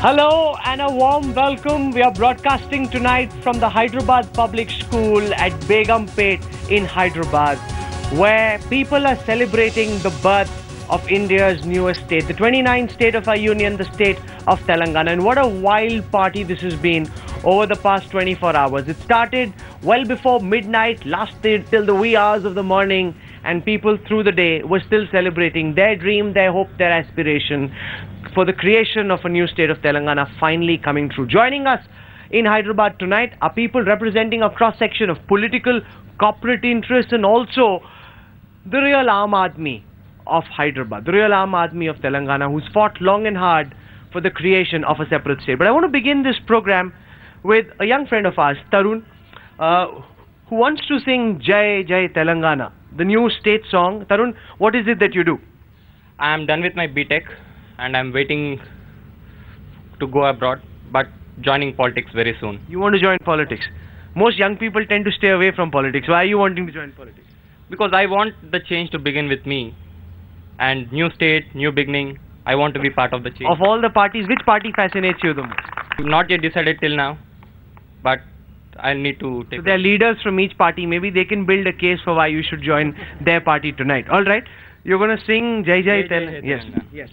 Hello and a warm welcome. We are broadcasting tonight from the Hyderabad Public School at Begumpet in Hyderabad, where people are celebrating the birth of India's newest state, the 29th state of our union, the state of Telangana. And what a wild party this has been over the past 24 hours. It started well before midnight, lasted till the wee hours of the morning, and people through the day were still celebrating their dream, their hope, their aspiration for the creation of a new state of Telangana finally coming true. Joining us in Hyderabad tonight are people representing a cross-section of political, corporate interests and also the real Aam Aadmi of Hyderabad, the real Aam Aadmi of Telangana, who's fought long and hard for the creation of a separate state. But I want to begin this program with a young friend of ours, Tarun, who wants to sing Jai Jai Telangana, the new state song. Tarun, what is it that you do? I am done with my BTech and I am waiting to go abroad, but joining politics very soon. You want to join politics? Most young people tend to stay away from politics. Why are you wanting to join politics? Because I want the change to begin with me. And new state, new beginning, I want to be part of the change. Of all the parties, which party fascinates you the most? Not yet decided till now, but I need to take... So there are leaders from each party. Maybe they can build a case for why you should join their party tonight. All right. You're going to sing Jai Jai Telangana. Yes. Yes.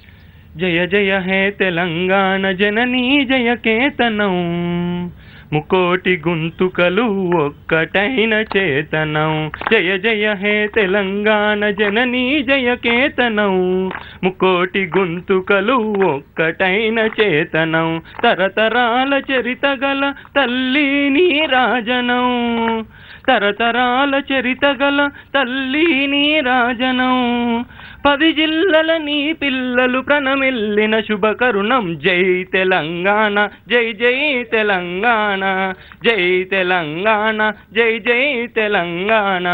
Jaya Jaya Hai Telangana Janani Jaya Ketanam Mukoti Guntukalu Okkataina Chetanam Jaya Jaya Hai Telangana Janani Jaya Ketanam Mukoti Guntukalu Okkataina Chetanam Taratarala Charitagala Talli Ni Rajanam Taratarala Charitagala Talli Ni Rajanam 10 జిల్లల నీ పిల్లలు ప్రణమిల్లిన శుభకరుణం జై తెలంగాణ జై జై తెలంగాణ జై తెలంగాణ జై జై తెలంగాణ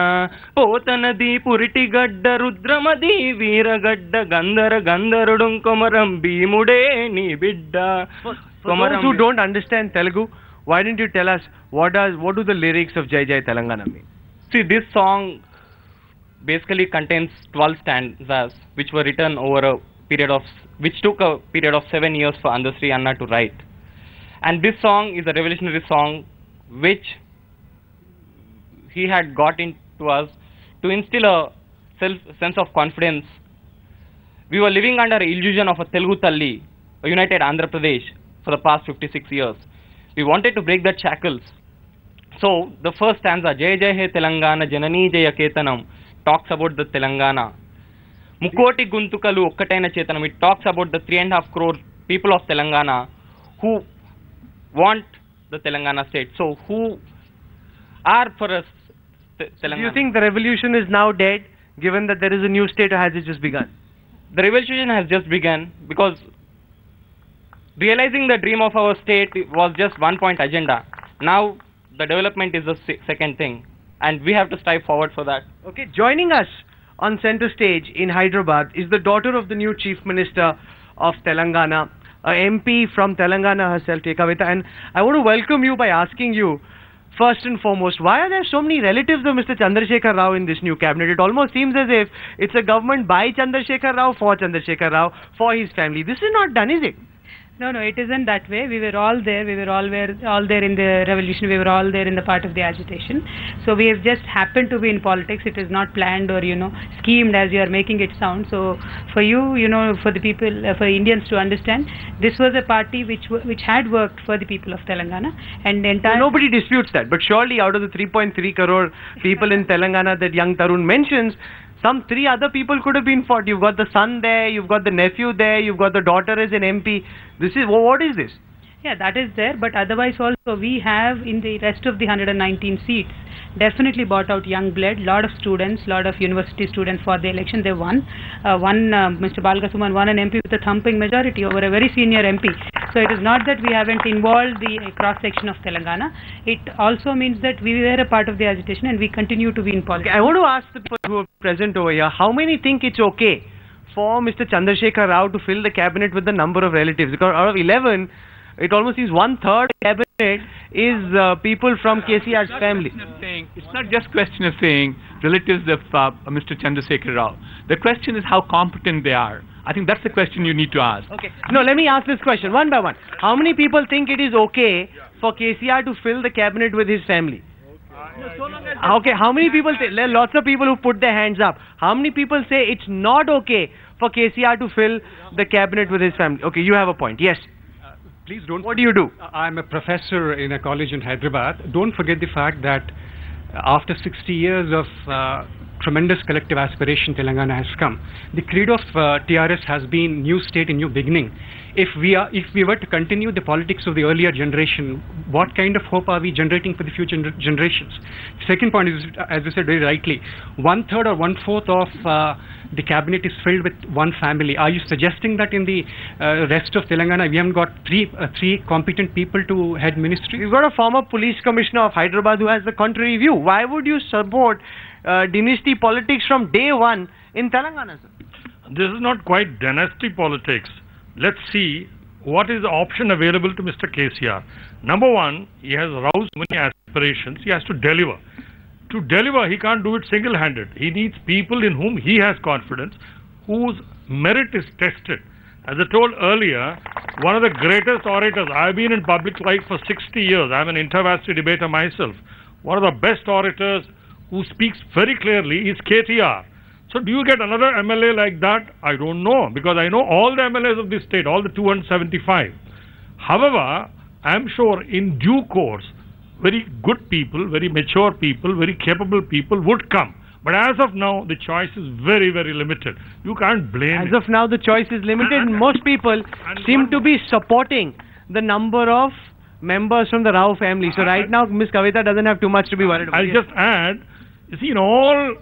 పోతనది పురిటిగడ్డ రుద్రమది వీరగడ్డ గంధర గంధరుడు కొమరం భీముడే నీ బిడ్డ. For those who don't understand Telugu, why didn't you tell us what do the lyrics of Jai Jai Telangana mean? See, this song basically contains 12 stanzas which were written over a period of, which took a period of 7 years for Andhra Anna to write. And this song is a revolutionary song which he had got into us to instill a sense of confidence. We were living under illusion of a Telugu Talli, a united Andhra Pradesh for the past 56 years. We wanted to break the shackles. So the first stanza, Jai Jai Hai Telangana Janani Jaya Ketanam, talks about the Telangana. Mukoti Guntukalu Okkataina Chetanam, it talks about the 3.5 crore people of Telangana who want the Telangana state. So who are for us Telangana? Do you think the revolution is now dead, given that there is a new state, or has it just begun? The revolution has just begun because realizing the dream of our state was just one point agenda. Now the development is the second thing. And we have to strive forward for that. Okay, joining us on center stage in Hyderabad is the daughter of the new Chief Minister of Telangana, a MP from Telangana herself, Tekavita. And I want to welcome you by asking you, first and foremost, why are there so many relatives of Mr. Chandrasekhar Rao in this new cabinet? It almost seems as if it's a government by Chandrasekhar Rao, for Chandrasekhar Rao, for his family. This is not done, is it? No, it isn't that way. We were all there. We were all there in the revolution. We were all there in the part of the agitation. So we have just happened to be in politics. It is not planned or, schemed as you are making it sound. So for you, for the people, for Indians to understand, this was a party which had worked for the people of Telangana. And the entire... Well, nobody disputes that. But surely out of the 3.3 crore people in Telangana that young Tarun mentions, some 3 other people could have been fought. You've got the son there, you've got the nephew there, you've got the daughter as an MP. What is this? Yeah, that is there, but otherwise also we have in the rest of the 119 seats definitely brought out young blood, lot of students, lot of university students for the election. They won. Mr. Balgasuman won an MP with a thumping majority over a very senior MP. So it is not that we haven't involved the cross-section of Telangana. It also means that we were a part of the agitation and we continue to be in politics. Okay, I want to ask the people who are present over here, how many think it's okay for Mr. Chandrasekhar Rao to fill the cabinet with the number of relatives? Because out of 11, it almost seems one-third cabinet is people from KCR's family. It's not just question of saying relatives of Mr. Chandrasekhar Rao. The question is how competent they are. I think that's the question you need to ask. Okay. No, let me ask this question one by one. How many people think it is okay for KCR to fill the cabinet with his family? Okay, how many people say, there are lots of people who put their hands up. How many people say it's not okay for KCR to fill the cabinet with his family? Okay, you have a point. Yes. Please don't. What do you do? I'm a professor in a college in Hyderabad. Don't forget the fact that after 60 years of tremendous collective aspiration, Telangana has come. The creed of TRS has been new state and new beginning. If we were to continue the politics of the earlier generation, what kind of hope are we generating for the future generations? Second point is, as you said very rightly, 1/3 or 1/4 of the cabinet is filled with one family. Are you suggesting that in the rest of Telangana we haven't got three competent people to head ministry? We've got a former police commissioner of Hyderabad who has the contrary view. Why would you support dynasty politics from day one in Telangana, sir? This is not quite dynasty politics. Let's see what is the option available to Mr. KCR. Number one, he has roused many aspirations. He has to deliver. To deliver, he can't do it single-handed. He needs people in whom he has confidence, whose merit is tested. As I told earlier, one of the greatest orators, I've been in public life for 60 years. I'm an intervarsity debater myself. One of the best orators who speaks very clearly is KTR. So do you get another MLA like that? I don't know, because I know all the MLAs of this state, all the 275. However, I'm sure in due course, very good people, very mature people, very capable people would come. But as of now, the choice is very, very limited. You can't blame As of now, the choice is limited, and most people seem to be supporting the number of members from the Rao family. So right now, Ms. Kavita doesn't have too much to be worried about. I'll just add, you see, in all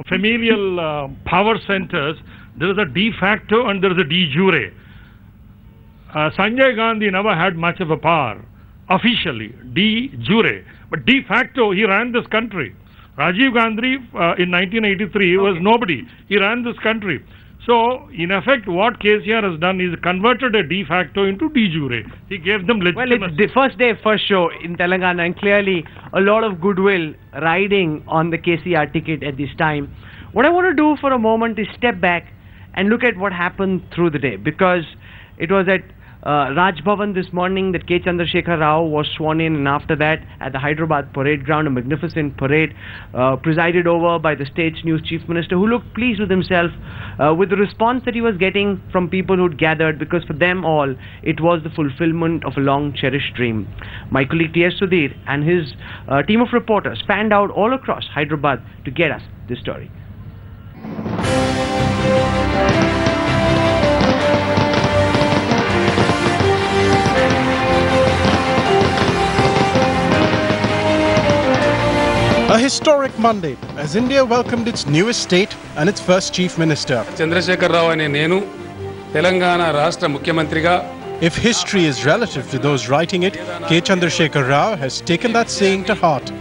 familial power centers, there is a de facto and there is a de jure. Sanjay Gandhi never had much of a power, officially, de jure. But de facto, he ran this country. Rajiv Gandhi in 1983 was nobody. He ran this country. So, in effect, what KCR has done is converted a de facto into de jure. He gave them legitimacy. Well, it's the first day, first show in Telangana, and clearly a lot of goodwill riding on the KCR ticket at this time. What I want to do for a moment is step back and look at what happened through the day, because it was at Raj Bhavan this morning that K. Chandrasekhar Rao was sworn in, and after that at the Hyderabad Parade Ground, a magnificent parade presided over by the state's new Chief Minister, who looked pleased with himself with the response that he was getting from people who'd gathered, because for them all it was the fulfillment of a long cherished dream. My colleague T.S. Sudhir and his team of reporters fanned out all across Hyderabad to get us this story. A historic Monday as India welcomed its newest state and its first Chief Minister. Chandrasekhar Rao ane nenu Telangana Rashtra Mukhyamantриga. If history is relative to those writing it, K. Chandrasekhar Rao has taken that saying to heart.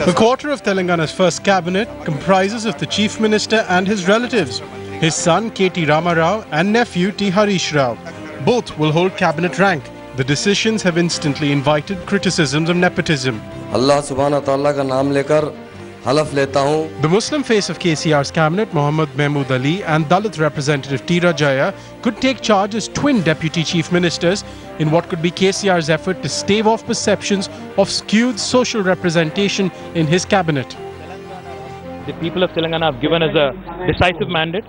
A quarter of Telangana's first cabinet comprises of the Chief Minister and his relatives, his son K.T. Rama Rao and nephew T. Harish Rao. Both will hold cabinet rank. The decisions have instantly invited criticisms of nepotism. Allah subhanahu wa ta'ala ka naam lekar halaf leta hoon. The Muslim face of KCR's cabinet, Mohammad Mahmood Ali, and Dalit representative T. Rajaya could take charge as twin deputy chief ministers in what could be KCR's effort to stave off perceptions of skewed social representation in his cabinet. The people of Telangana have given us a decisive mandate.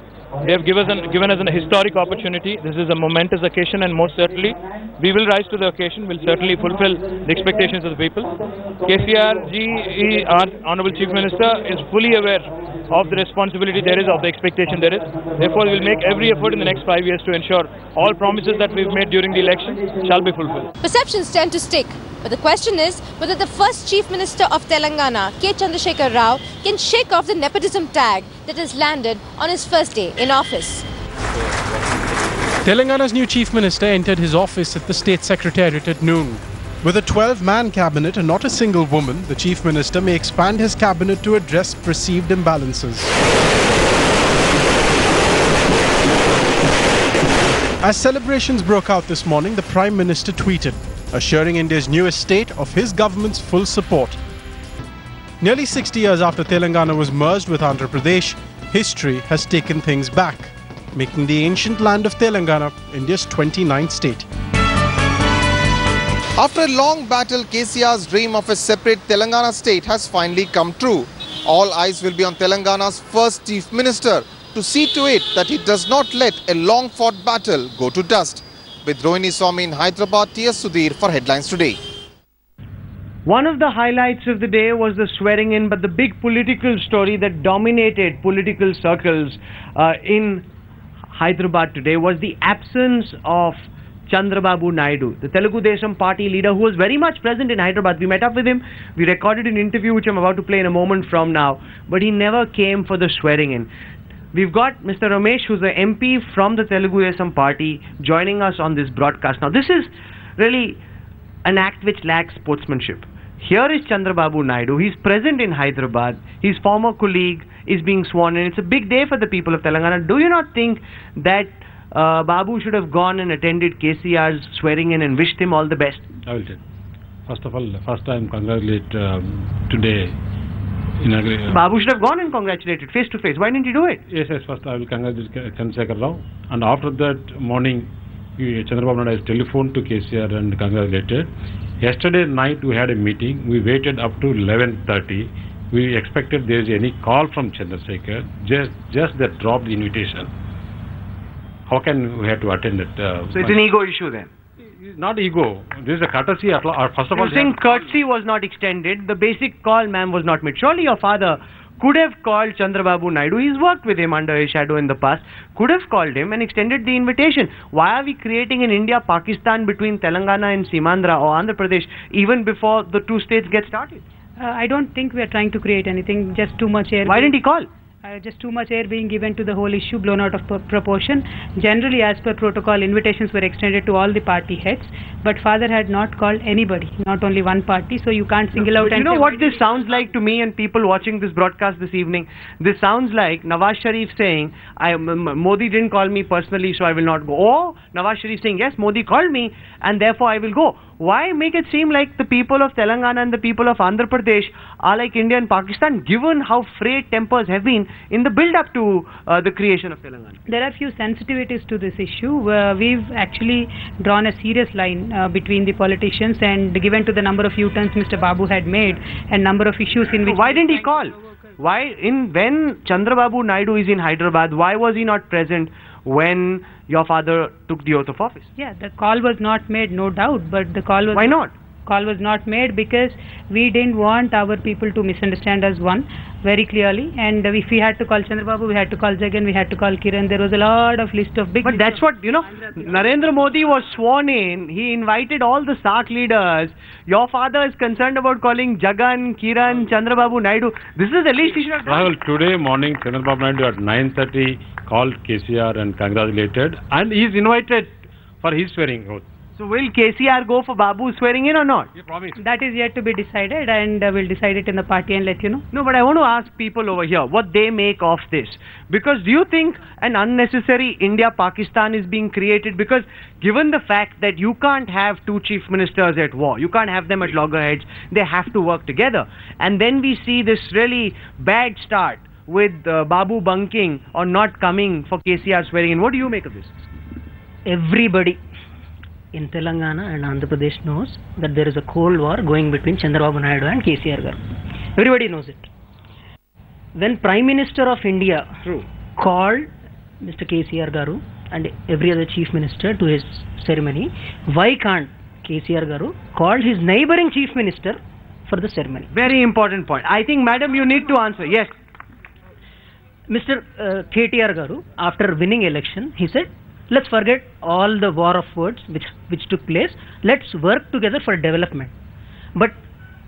They have given us an historic opportunity. This is a momentous occasion, and most certainly we will rise to the occasion. We'll certainly fulfill the expectations of the people. KCR ji, our Honorable Chief Minister, is fully aware of the responsibility there is, of the expectation there is. Therefore, we will make every effort in the next 5 years to ensure all promises that we've made during the election shall be fulfilled. Perceptions tend to stick, but the question is whether the first Chief Minister of Telangana, K. Chandrasekhar Rao, can shake off the nepotism tag that has landed on his first day in office. Telangana's new Chief Minister entered his office at the State Secretariat at noon. With a 12-man cabinet and not a single woman, the Chief Minister may expand his cabinet to address perceived imbalances. As celebrations broke out this morning, the Prime Minister tweeted, assuring India's newest state of his government's full support. Nearly 60 years after Telangana was merged with Andhra Pradesh, history has taken things back, making the ancient land of Telangana India's 29th state. After a long battle, KCR's dream of a separate Telangana state has finally come true. All eyes will be on Telangana's first Chief Minister to see to it that he does not let a long-fought battle go to dust. With Rohini Swami in Hyderabad, T.S. Sudhir for Headlines Today. One of the highlights of the day was the swearing in, but the big political story that dominated political circles in Hyderabad today was the absence of Chandrababu Naidu, the Telugu Desam party leader who was very much present in Hyderabad. We met up with him, we recorded an interview which I'm about to play in a moment from now, but he never came for the swearing in. We've got Mr. Ramesh, who's the MP from the Telugu Desam party, joining us on this broadcast. Now, this is really an act which lacks sportsmanship. Here is Chandrababu Naidu. He's present in Hyderabad. His former colleague is being sworn in. It's a big day for the people of Telangana. Do you not think that Babu should have gone and attended KCR's swearing in and wished him all the best? I will tell. First of all, first time congratulate today. Babu should have gone and congratulated face to face. Why didn't he do it? Yes, first I will congratulate Chandrasekhar Rao. And after that morning, Chandrababu Naidu has telephoned to KCR and congratulated. Yesterday night we had a meeting. We waited up to 11:30. We expected there is any call from Chandrasekhar. Just that dropped the invitation. How can we have to attend it? So it's an ego issue then? Not ego. This is a courtesy. First of all, you're saying courtesy was not extended. The basic call, ma'am, was not made. Surely your father could have called Chandrababu Naidu. He's worked with him under his shadow in the past. Could have called him and extended the invitation. Why are we creating an India-Pakistan between Telangana and Seemandhra or Andhra Pradesh even before the two states get started? I don't think we are trying to create anything. Just too much air. Why didn't he call? Just too much air being given to the whole issue, blown out of proportion. Generally, as per protocol, invitations were extended to all the party heads, but father had not called anybody, not only one party, so you can't single out. You know what this sounds like to me and people watching this broadcast this evening? This sounds like Nawaz Sharif saying, Modi didn't call me personally, so I will not go. Or Nawaz Sharif saying, yes, Modi called me, and therefore I will go. Why make it seem like the people of Telangana and the people of Andhra Pradesh are like India and Pakistan, given how frayed tempers have been in the build-up to the creation of Telangana? There are few sensitivities to this issue. We've actually drawn a serious line between the politicians, and given to the number of U-turns Mr. Babu had made and number of issues in which... Why didn't he call? When Chandrababu Naidu is in Hyderabad, why was he not present when your father took the oath of office? Yeah, the call was not made, no doubt, but the call was... Why not? Call was not made because we didn't want our people to misunderstand us, one, very clearly, and if we had to call Chandrababu, we had to call Jagan, we had to call Kiran. There was a lot of list of big... But that's what, Narendra Modi was sworn in. He invited all the SAARC leaders. Your father is concerned about calling Jagan, Kiran, Chandrababu Naidu. This is the least he should have done. Rahul, today morning, Chandrababu Naidu at 9:30 called KCR and congratulated, and he is invited for his swearing oath. So will KCR go for Babu swearing in or not? He promised. That is yet to be decided, and we'll decide it in the party and let you know. No, but I want to ask people over here what they make of this. Because do you think an unnecessary India-Pakistan is being created? Because given the fact that you can't have two chief ministers at war, you can't have them at loggerheads, they have to work together. And then we see this really bad start with Babu bunking or not coming for KCR swearing in. What do you make of this? Everybody in Telangana and Andhra Pradesh knows that there is a cold war going between Chandrababu Naidu and KCR garu. Everybody knows it. When Prime Minister of India called Mr. KCR garu and every other chief minister to his ceremony, why can't KCR garu call his neighboring chief minister for the ceremony? Very important point. I think, madam, you need to answer. Yes. Mr. KTR garu, after winning election, he said, let's forget all the war of words which took place. Let's work together for development. But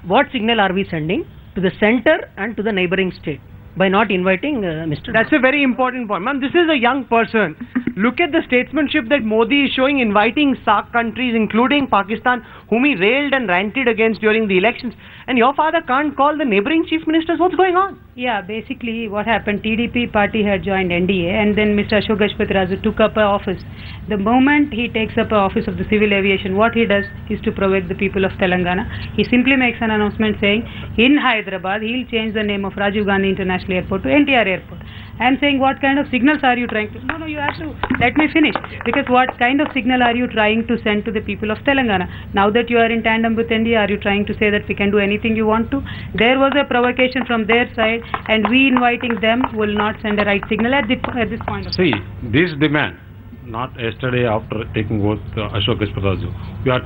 what signal are we sending to the center and to the neighboring state by not inviting Mr. That's a very important point. Ma'am, this is a young person. Look at the statesmanship that Modi is showing, inviting SAARC countries, including Pakistan, whom he railed and ranted against during the elections. And your father can't call the neighboring chief ministers. What's going on? Yeah, basically what happened, TDP party had joined NDA and then Mr. Ashok Gajpati Raju took up an office. The moment he takes up an office of the civil aviation, what he does is to provoke the people of Telangana. He simply makes an announcement saying, in Hyderabad, he'll change the name of Rajiv Gandhi International Airport to NTR Airport. I'm saying, what kind of signals are you trying to... No, you have to let me finish. Because what kind of signal are you trying to send to the people of Telangana? Now that you are in tandem with NDA, are you trying to say that we can do anything you want to? There was a provocation from their side, and we inviting them will not send a right signal at this point of time. See, this demand, not yesterday after taking oath Ashok Gajpati Raju, we are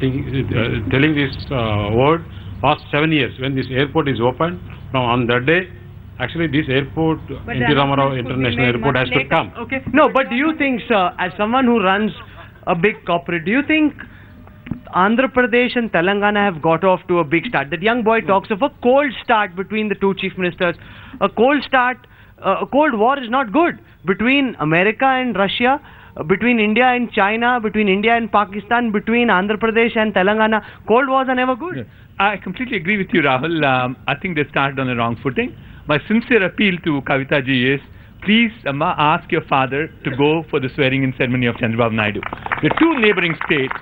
telling this word past 7 years. When this airport is opened, now on that day, actually this airport, N.T. Ramarao International Airport has to come. Okay. No, but do you think, sir, as someone who runs a big corporate, do you think Andhra Pradesh and Telangana have got off to a big start? That young boy talks of a cold start between the two chief ministers. A cold start, a cold war is not good. Between America and Russia, between India and China, between India and Pakistan, between Andhra Pradesh and Telangana, cold wars are never good. I completely agree with you, Rahul. I think they started on the wrong footing. My sincere appeal to Kavita ji is, please, Amma, ask your father to go for the swearing-in ceremony of Chandrababu Naidu. The two neighboring states,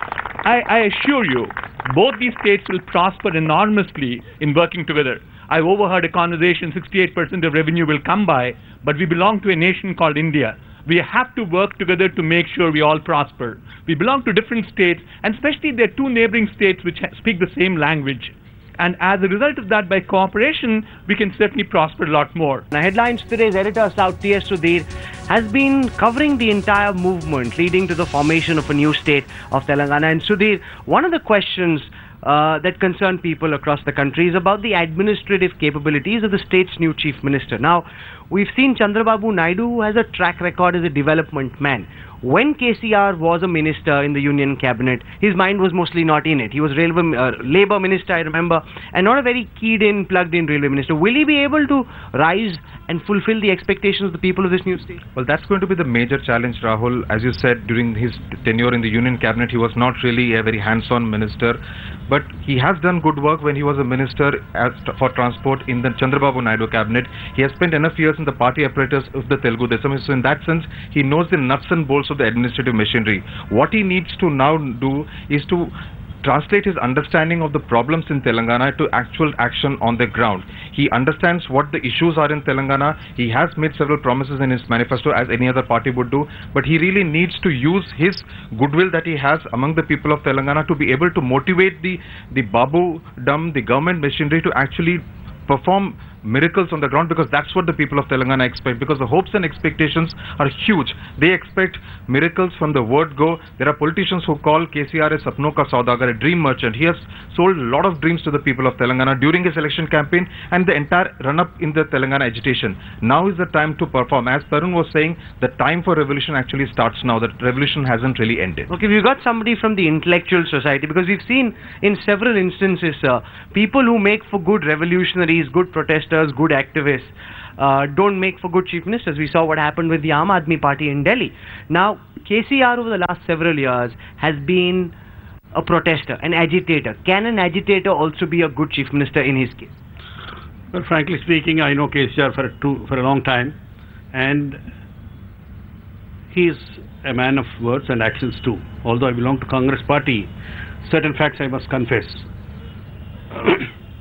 I assure you, both these states will prosper enormously in working together. I overheard a conversation, 68% of revenue will come by, but we belong to a nation called India. We have to work together to make sure we all prosper. We belong to different states, and especially there are two neighboring states which speak the same language. And as a result of that, by cooperation, we can certainly prosper a lot more. Now, Headlines today's editor, South T.S. Sudhir, has been covering the entire movement leading to the formation of a new state of Telangana. And Sudhir, one of the questions that concern people across the country is about the administrative capabilities of the state's new chief minister. Now, we've seen Chandrababu Naidu, who has a track record as a development man. When KCR was a minister in the union cabinet, his mind was mostly not in it. He was Labour minister, I remember, and not a very keyed-in, plugged-in railway minister. Will he be able to rise and fulfill the expectations of the people of this new state? Well, that's going to be the major challenge, Rahul. As you said, during his tenure in the union cabinet, he was not really a very hands-on minister, but he has done good work when he was a minister for transport in the Chandrababu Naidu cabinet. He has spent enough years in the party apparatus of the Telugu Desam, so in that sense, he knows the nuts and bolts of the administrative machinery. What he needs to now do is to translate his understanding of the problems in Telangana to actual action on the ground. He understands what the issues are in Telangana. He has made several promises in his manifesto, as any other party would do, but he really needs to use his goodwill that he has among the people of Telangana to be able to motivate the Babu-dom, the government machinery, to actually perform miracles on the ground, because that's what the people of Telangana expect, because the hopes and expectations are huge. They expect miracles from the word go. There are politicians who call KCR a Sapno Ka Saudagar, a dream merchant. He has sold a lot of dreams to the people of Telangana during his election campaign and the entire run-up in the Telangana agitation. Now is the time to perform. As Tarun was saying, the time for revolution actually starts now. The revolution hasn't really ended. Okay, we've got somebody from the intellectual society, because we've seen in several instances people who make for good revolutionaries, good protesters, good activists, don't make for good chief ministers. We saw what happened with the Aam Aadmi Party in Delhi. Now, KCR over the last several years has been a protester, an agitator. Can an agitator also be a good chief minister in his case? Well, frankly speaking, I know KCR for a long time, and he's a man of words and actions too. Although I belong to Congress party, certain facts I must confess.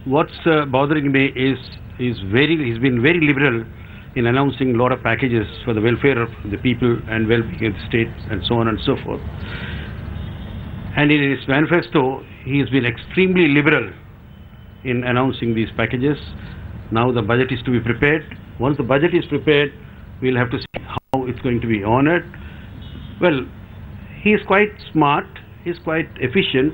What's bothering me is he's been very liberal in announcing a lot of packages for the welfare of the people and well-being of the state and so on and so forth. And in his manifesto, he's been extremely liberal in announcing these packages. Now the budget is to be prepared. Once the budget is prepared, we'll have to see how it's going to be honored. Well, he is quite smart, he's quite efficient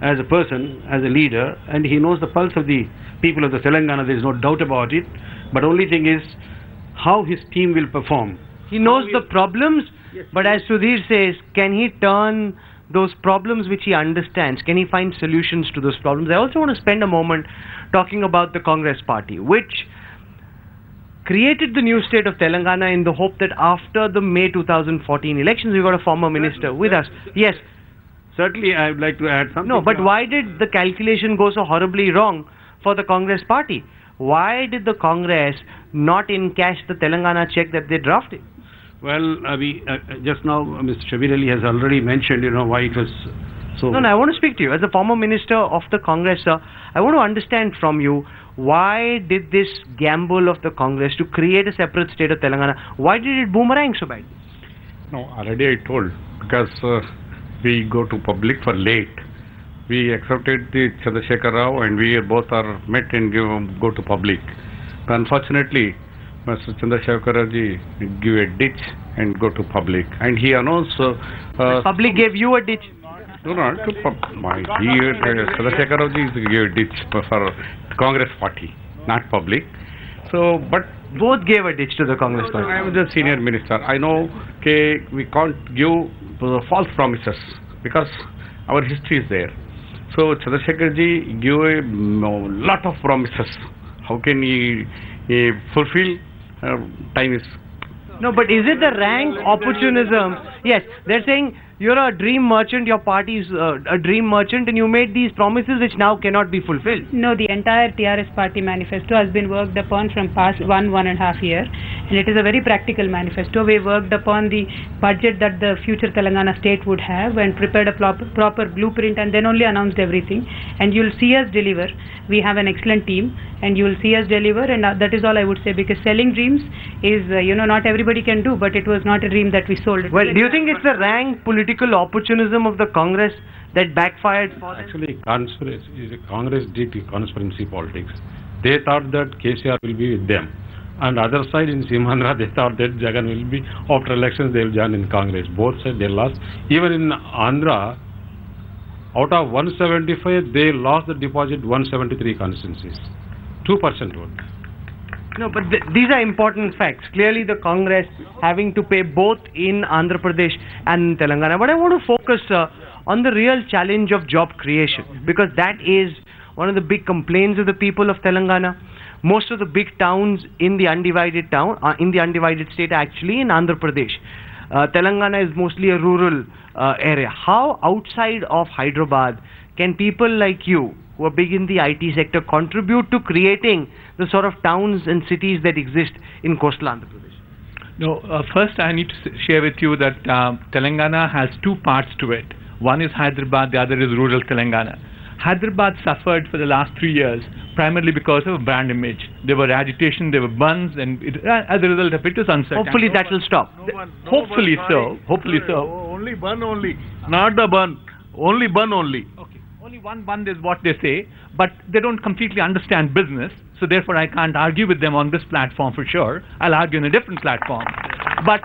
as a person, as a leader, and he knows the pulse of the people of the Telangana, there is no doubt about it. But only thing is how his team will perform. He knows the problems, yes, but as Sudhir says, can he turn those problems which he understands, can he find solutions to those problems? I also want to spend a moment talking about the Congress party, which created the new state of Telangana in the hope that after the May 2014 elections, we got a former minister with us. Yes. Certainly, I would like to add something. No, but why did the calculation go so horribly wrong for the Congress party? why did the Congress not encash the Telangana check that they drafted? Well, just now Mr. Shabir Ali has already mentioned, why it was so... No, I want to speak to you. As a former minister of the Congress, sir, I want to understand from you, why did this gamble of the Congress to create a separate state of Telangana, why did it boomerang so bad? No, already I told, because we go to public for late. We accepted the Chandrasekhar Rao and we both are met and go to public. But unfortunately, Mr. Chandrasekhar ji give a ditch and go to public. And he announced... public gave you a ditch? No, not to Chandrasekhar Rao ji gave a ditch for Congress party, not public. So, but... Both gave a ditch to the Congress party. I was a senior minister. I know we can't give false promises because our history is there. So Chandrasekhar ji gave a lot of promises. How can he fulfill? Time is... No, but is it the rank opportunism? Yes, they're saying you're a dream merchant, your party is a dream merchant, and you made these promises which now cannot be fulfilled. No, the entire TRS party manifesto has been worked upon from past 1.5 year, and it is a very practical manifesto. We worked upon the budget that the future Telangana state would have and prepared a proper blueprint, and then only announced everything. And you'll see us deliver. We have an excellent team, and you will see us deliver, and that is all I would say, because selling dreams is, not everybody can do, but it was not a dream that we sold. Well, do you think it's the rank political opportunism of the Congress that backfired for them? Actually, Congress did conspiracy politics. They thought that KCR will be with them. And other side in Seemandhra, they thought that Jagan will be, after elections, they will join in Congress. Both sides, they lost. Even in Andhra, out of 175, they lost the deposit 173 constituencies. 2% vote. No, but these are important facts. Clearly, the Congress having to pay both in Andhra Pradesh and Telangana. But I want to focus on the real challenge of job creation, because that is one of the big complaints of the people of Telangana. Most of the big towns in the undivided state are actually in Andhra Pradesh. Telangana is mostly a rural area. How outside of Hyderabad can people like you, who are big in the IT sector, contribute to creating the sort of towns and cities that exist in coastal Andhra Pradesh? No, first I need to share with you that Telangana has two parts to it. One is Hyderabad, the other is rural Telangana. Hyderabad suffered for the last 3 years primarily because of brand image. There were agitation, there were buns, and as a result of it was uncertain. Hopefully that will stop. Hopefully so. Hopefully so. Only bun only. Not the bun. Only bun only. Okay. Only one bun is what they say, but they don't completely understand business, so therefore I can't argue with them on this platform for sure. I'll argue on a different platform. But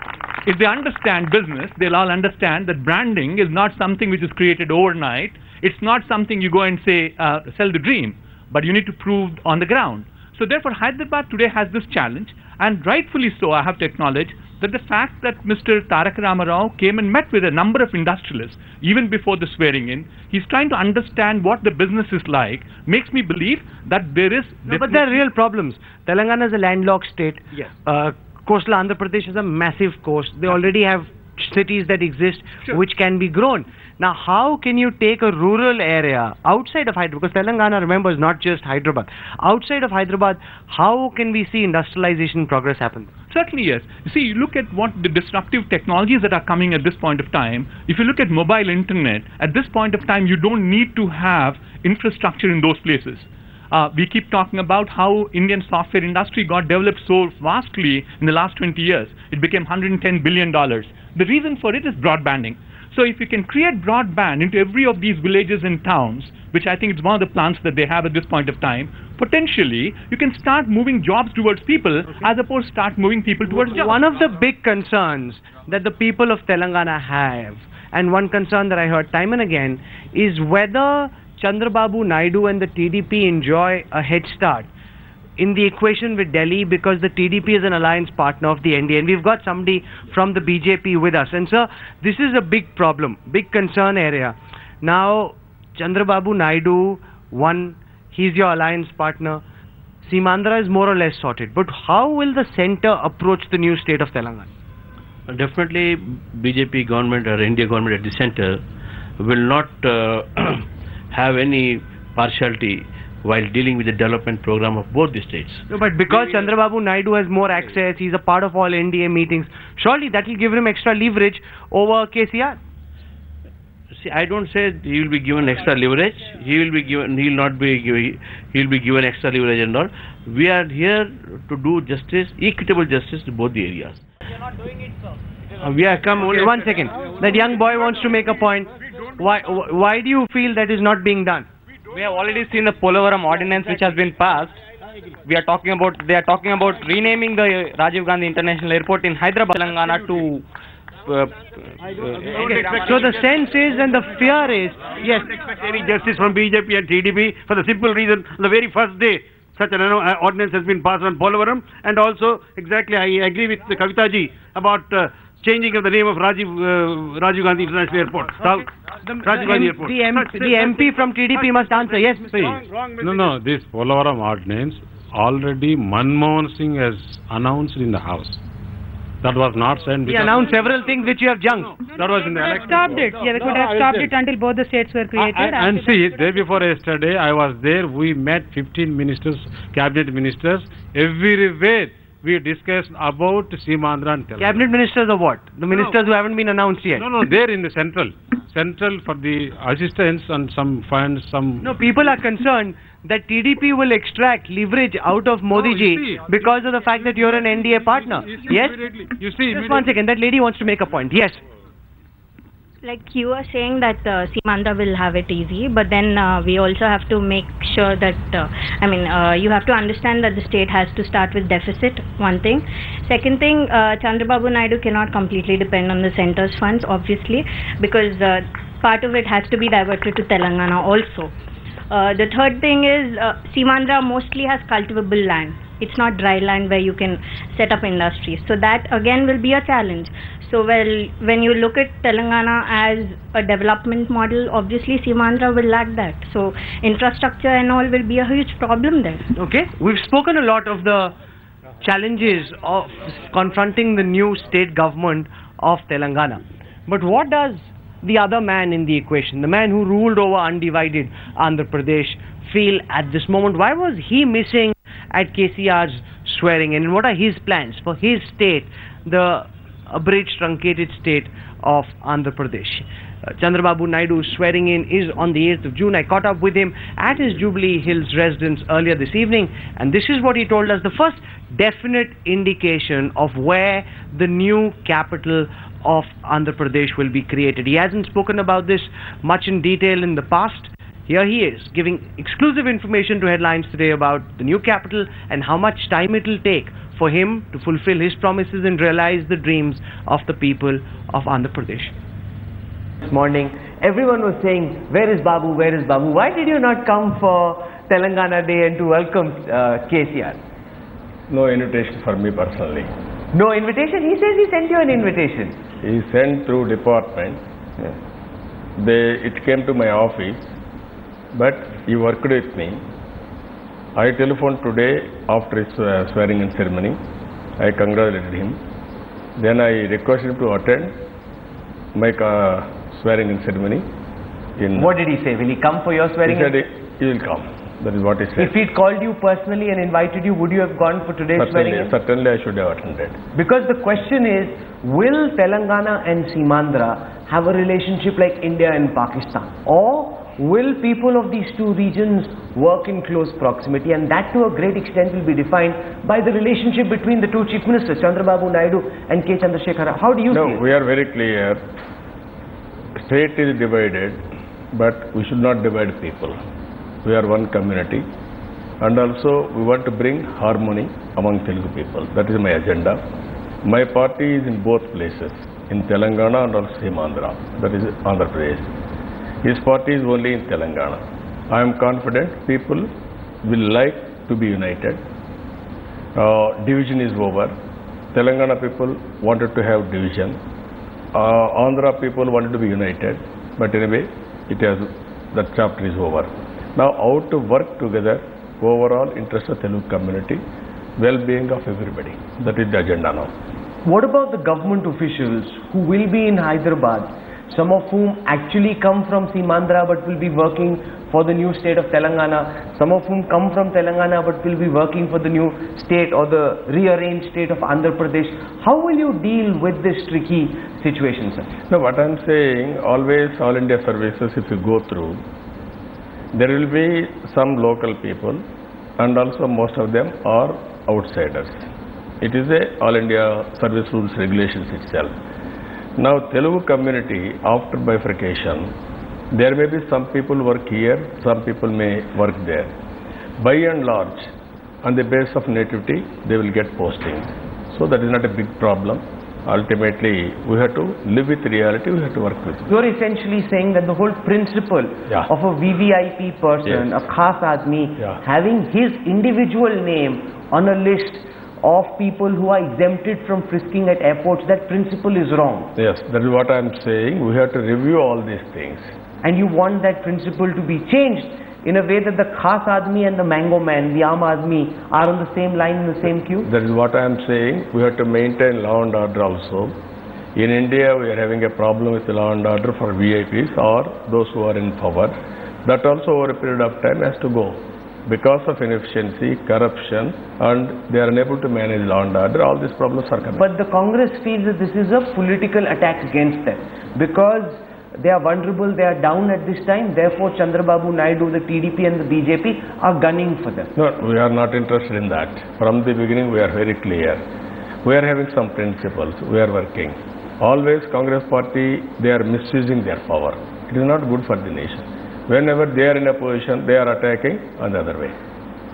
if they understand business, they'll all understand that branding is not something which is created overnight. It's not something you go and say, sell the dream, but you need to prove on the ground. So therefore Hyderabad today has this challenge, and rightfully so, I have to acknowledge that the fact that Mr. Tarak Rama Rao came and met with a number of industrialists even before the swearing in, he's trying to understand what the business is like, makes me believe that there is... No, but there are real problems. Telangana is a landlocked state. Yes. Coastal Andhra Pradesh is a massive coast. They already have cities that exist which can be grown. Now, how can you take a rural area outside of Hyderabad? Because Telangana, remember, is not just Hyderabad. Outside of Hyderabad, how can we see industrialization progress happen? Certainly, yes. You see, you look at what the disruptive technologies that are coming at this point of time. If you look at mobile internet, at this point of time, you don't need to have infrastructure in those places. We keep talking about how Indian software industry got developed so vastly in the last 20 years. It became $110 billion. The reason for it is broadbanding. So if you can create broadband into every of these villages and towns, which I think is one of the plans that they have at this point of time, potentially you can start moving jobs towards people as opposed to start moving people towards jobs. One of the big concerns that the people of Telangana have, and one concern that I heard time and again, is whether Chandrababu Naidu and the TDP enjoy a head start in the equation with Delhi, because the TDP is an alliance partner of the NDA, and we've got somebody from the BJP with us. And sir, this is a big problem, big concern area. Now, Chandrababu Naidu, one, he's your alliance partner. Seemandhra is more or less sorted. But how will the centre approach the new state of Telangana? Definitely, BJP government or NDA government at the centre will not have any partiality while dealing with the development program of both the states. No, but because Chandrababu Naidu has more access, he's a part of all NDA meetings, surely that will give him extra leverage over KCR. See, I don't say he will be given extra leverage. He will be given. He will not be given. He will be given extra leverage and all. We are here to do justice, equitable justice to both the areas. We are not doing it, sir. We have come only 1 second. That young boy wants to make a point. Why do you feel that is not being done? We have already seen the Polavaram ordinance which has been passed. They are talking about renaming the Rajiv Gandhi International Airport in Hyderabad, Telangana to. Okay. So the sense is and the fear is, yes. Expect any justice from BJP and TDP for the simple reason, on the very first day such an ordinance has been passed on Polavaram, and also exactly I agree with Kavita ji about changing of the name of Rajiv Gandhi International Airport. Okay. The MP from TDP must answer. Yes, No, this Polavaram ordinance already Manmohan Singh has announced in the House. That was not sent. He announced several things which you have junked. That was in the election. Stopped it. Yeah, they could have stopped it until both the states were created. And see, day before yesterday, I was there. We met 15 ministers, cabinet ministers. Everywhere we discussed about Seemandhra and Telangana. Cabinet ministers of what? The ministers who haven't been announced yet? No, they're in the central for the assistance and some funds, some... No, people are concerned that TDP will extract leverage out of Modi ji because of the fact that you're an NDA partner. Yes? You see, just 1 second, that lady wants to make a point. Yes. Like you are saying that Seemandhra will have it easy, but then we also have to make sure that, you have to understand that the state has to start with deficit, one thing. Second thing, Chandrababu Naidu cannot completely depend on the centre's funds, obviously, because part of it has to be diverted to Telangana also. The third thing is, Seemandhra mostly has cultivable land. It's not dry land where you can set up industries. So that again will be a challenge. So when you look at Telangana as a development model, obviously Seemandhra will lack that. So infrastructure and all will be a huge problem there. Okay. We've spoken a lot of the challenges of confronting the new state government of Telangana. But what does the other man in the equation, the man who ruled over undivided Andhra Pradesh, feel at this moment? Why was he missing at KCR's swearing in? And what are his plans for his state, the abridged, truncated state of Andhra Pradesh? Chandrababu Naidu's swearing in is on the 8th of June. I caught up with him at his Jubilee Hills residence earlier this evening, and this is what he told us, the first definite indication of where the new capital of Andhra Pradesh will be created. He hasn't spoken about this much in detail in the past. Here he is, giving exclusive information to Headlines today about the new capital and how much time it will take for him to fulfill his promises and realize the dreams of the people of Andhra Pradesh. This morning, everyone was saying, where is Babu, where is Babu? Why did you not come for Telangana Day and to welcome KCR? No invitation for me personally. No invitation? He says he sent you an invitation. He sent through department. It came to my office, but he worked with me. I telephoned today after his swearing in ceremony. I congratulated him. Then I requested him to attend my swearing in ceremony. What did he say? Will he come for your swearing? He said he will come. That is what he said. If he'd called you personally and invited you, would you have gone for today's swearing in? Certainly I should have attended. Because the question is, will Telangana and Seemandhra have a relationship like India and Pakistan? Or will people of these two regions work in close proximity? And that to a great extent will be defined by the relationship between the two chief ministers, Chandrababu Naidu and K. Chandrasekhar Rao. How do you see it? No, we are very clear. State is divided, but we should not divide people. We are one community, and also we want to bring harmony among Telugu people. That is my agenda. My party is in both places, in Telangana and also Seemandhra, that is Andhra Pradesh. His party is only in Telangana. I am confident people will like to be united. Division is over. Telangana people wanted to have division. Andhra people wanted to be united, but anyway, that chapter is over. Now, how to work together, overall interest of Telugu community, well-being of everybody. That is the agenda now. What about the government officials who will be in Hyderabad some of whom actually come from Seemandhra but will be working for the new state of Telangana, some of whom come from Telangana but will be working for the new state or the rearranged state of Andhra Pradesh. How will you deal with this tricky situation, sir? No, what I'm saying, always all India services, if you go through, there will be some local people and also most of them are outsiders. It is a all India service rules regulations itself. Now Telugu community, after bifurcation, there may be some people work here, some people may work there. By and large, on the basis of nativity, they will get posting. So that is not a big problem. Ultimately, we have to live with reality, we have to work with it. You're essentially saying that the whole principle of a VVIP person, a khas admi, having his individual name on a list of people who are exempted from frisking at airports, that principle is wrong. Yes, that is what I am saying. We have to review all these things. And you want that principle to be changed in a way that the khas admi and the mango man, the aam admi, are on the same line, in the same queue? That is what I am saying. We have to maintain law and order also. In India, we are having a problem with law and order for VIPs or those who are in power. That also over a period of time has to go. Because of inefficiency, corruption, and they are unable to manage law and order, all these problems are coming. But the Congress feels that this is a political attack against them because they are vulnerable, they are down at this time, therefore Chandrababu Naidu, the TDP and the BJP are gunning for them. No, we are not interested in that. From the beginning we are very clear. We are having some principles, we are working. Always Congress party, they are misusing their power. It is not good for the nation. Whenever they are in a position, they are attacking on the other way.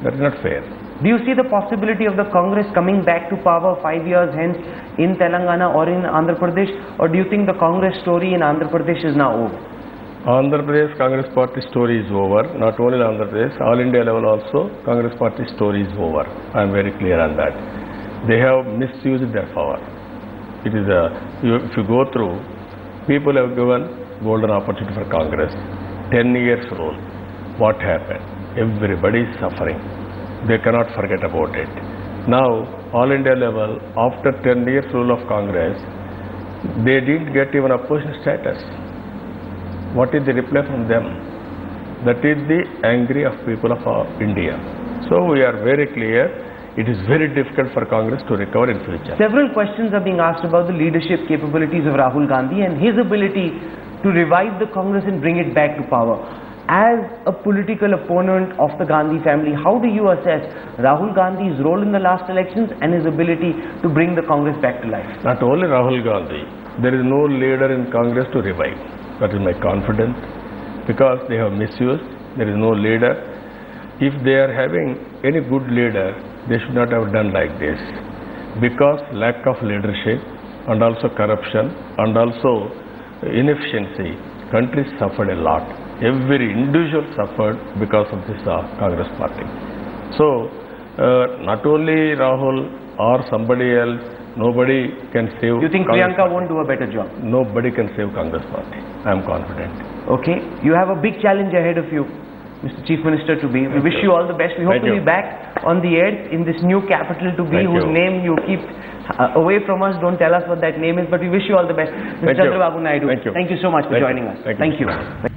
That is not fair. Do you see the possibility of the Congress coming back to power 5 years hence in Telangana or in Andhra Pradesh, or do you think the Congress story in Andhra Pradesh is now over? Andhra Pradesh Congress party story is over. Not only Andhra Pradesh, all India level also, Congress party story is over. I am very clear on that. They have misused their power. It is if you go through, people have given golden opportunity for Congress. 10 years rule. What happened? Everybody is suffering. They cannot forget about it. Now, all India level, after 10 years rule of Congress, they didn't get even opposition status. What is the reply from them? That is the angry of people of India. So we are very clear, it is very difficult for Congress to recover in future. Several questions are being asked about the leadership capabilities of Rahul Gandhi and his ability to revive the Congress and bring it back to power. As a political opponent of the Gandhi family, how do you assess Rahul Gandhi's role in the last elections and his ability to bring the Congress back to life? Not only Rahul Gandhi, there is no leader in Congress to revive. That is my confidence. Because they have misused, there is no leader. If they are having any good leader, they should not have done like this. Because lack of leadership and also corruption and also inefficiency, countries suffered a lot. Every individual suffered because of this Congress party. So, not only Rahul or somebody else, nobody can save. You think Congress Priyanka party. won't do a better job? Nobody can save Congress party. I am confident. Okay, you have a big challenge ahead of you, Mr. Chief Minister to be. We wish you all the best. We hope to be back on the air in this new capital to be, whose name you keep away from us. Don't tell us what that name is, but we wish you all the best. Mr. Chandrababu Naidu, thank you so much for joining us. Thank you.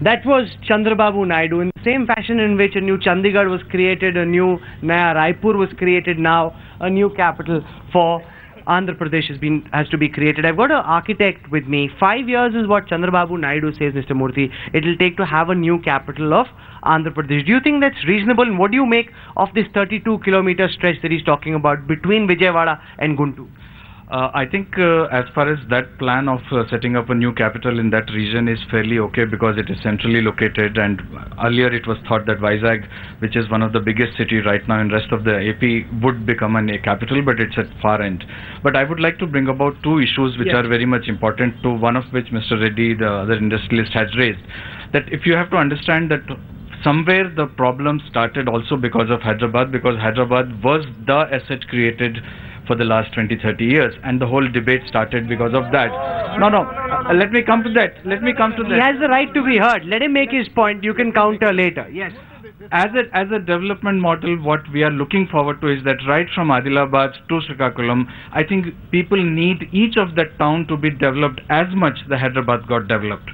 That was Chandrababu Naidu. In the same fashion in which a new Chandigarh was created, a new Naya Raipur was created, now a new capital for Andhra Pradesh has to be created. I've got an architect with me. 5 years is what Chandrababu Naidu says, Mr. Murthy, it will take to have a new capital of Andhra Pradesh. Do you think that's reasonable? And what do you make of this 32-kilometer stretch that he's talking about between Vijayawada and Guntur? I think as far as that plan of setting up a new capital in that region is fairly okay because it is centrally located, and earlier it was thought that Vizag, which is one of the biggest cities right now in rest of the AP, would become a capital, but it's at far end. But I would like to bring about two issues which are very much important, to one of which Mr. Reddy, the other industrialist, has raised. That if you have to understand that somewhere the problem started also because of Hyderabad, because Hyderabad was the asset created for the last 20-30 years, and the whole debate started because of that. Let me come to that. He has the right to be heard. Let him make his point. You can counter later. Yes. as a development model, what we are looking forward to is that right from Adilabad to Srikakulam, I think people need each of that town to be developed as much the Hyderabad got developed.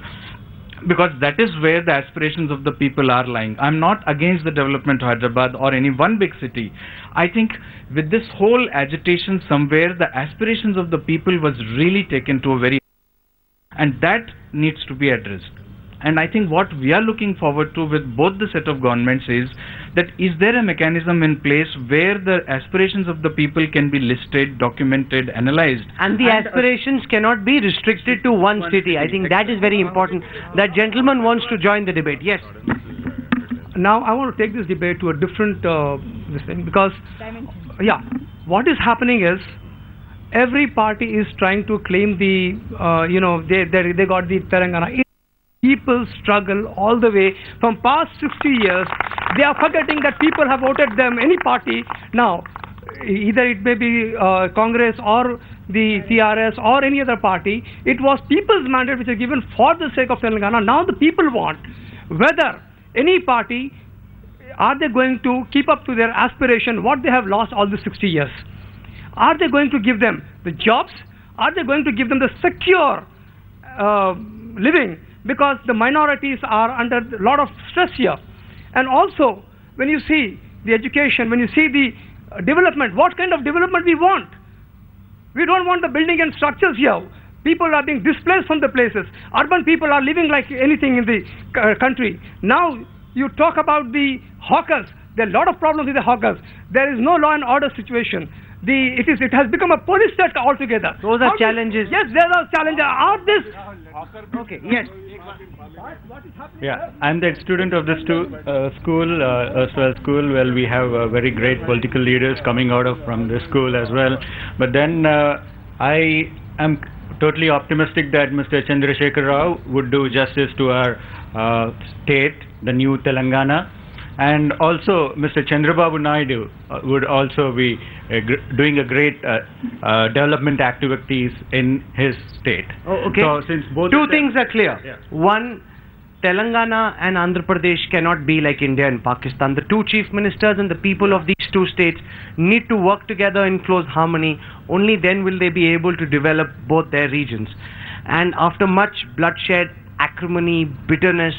Because that is where the aspirations of the people are lying. I'm not against the development of Hyderabad or any one big city. I think with this whole agitation somewhere, the aspirations of the people was really taken to a very... and that needs to be addressed. And I think what we are looking forward to with both the set of governments is that is there a mechanism in place where the aspirations of the people can be listed, documented, analyzed. And the aspirations cannot be restricted to one city. I think that is very important. That gentleman wants to join the debate. Yes. Now I want to take this debate to a different this thing, because yeah, what is happening is every party is trying to claim the they got the Telangana. People struggle all the way from past 60 years. They are forgetting that people have voted them, any party. Now, either it may be Congress or the TRS or any other party, it was people's mandate which is given for the sake of Telangana. Now the people want whether any party, are they going to keep up to their aspiration, what they have lost all the 60 years? Are they going to give them the jobs? Are they going to give them the secure living? Because the minorities are under a lot of stress here. And also, when you see the education, when you see the development, what kind of development we want? We don't want the building and structures here. People are being displaced from the places. Urban people are living like anything in the country. Now, you talk about the hawkers. There are a lot of problems with the hawkers. There is no law and order situation. It has become a police state altogether. Those are challenges. Yes, there are challenges. Are this? Okay. Yes. Yeah, I'm the student of the school, Well, we have very great political leaders coming out from the school as well. But then I am totally optimistic that Mr. Chandrasekhar Rao would do justice to our state, the new Telangana. And also, Mr. Chandrababu Naidu would also be doing a great development activities in his state. Oh, okay. So, since both two things are clear. Yeah. One, Telangana and Andhra Pradesh cannot be like India and Pakistan. The two chief ministers and the people of these two states need to work together in close harmony. Only then will they be able to develop both their regions. And after much bloodshed, acrimony, bitterness,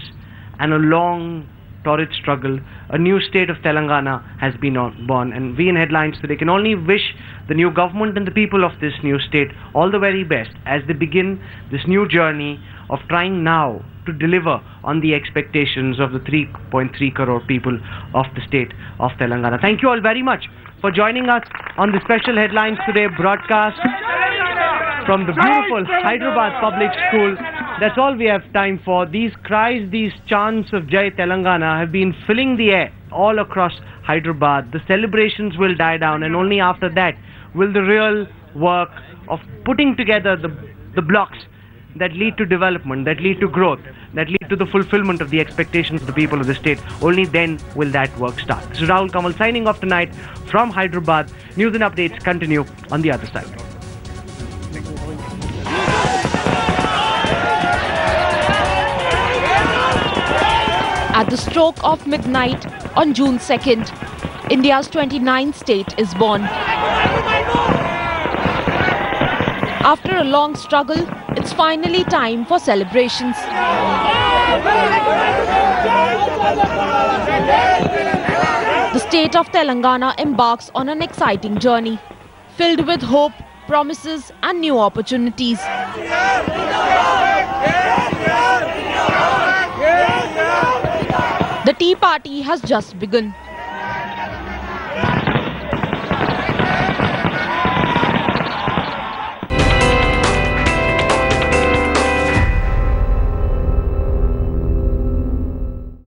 and a long torrid struggle, a new state of Telangana has been born, and we in Headlines today can only wish the new government and the people of this new state all the very best as they begin this new journey of trying now to deliver on the expectations of the 3.3 crore people of the state of Telangana. Thank you all very much for joining us on the special Headlines Today broadcast from the beautiful Hyderabad Public School. That's all we have time for. These cries, these chants of Jai Telangana have been filling the air all across Hyderabad. The celebrations will die down, and only after that will the real work of putting together the blocks that lead to development, that lead to growth, that lead to the fulfillment of the expectations of the people of the state. Only then will that work start. This is Rahul Kamal signing off tonight from Hyderabad. News and updates continue on the other side. At the stroke of midnight on June 2nd, India's 29th state is born. After a long struggle, it's finally time for celebrations. The state of Telangana embarks on an exciting journey, filled with hope, promises and new opportunities. The Tea Party has just begun.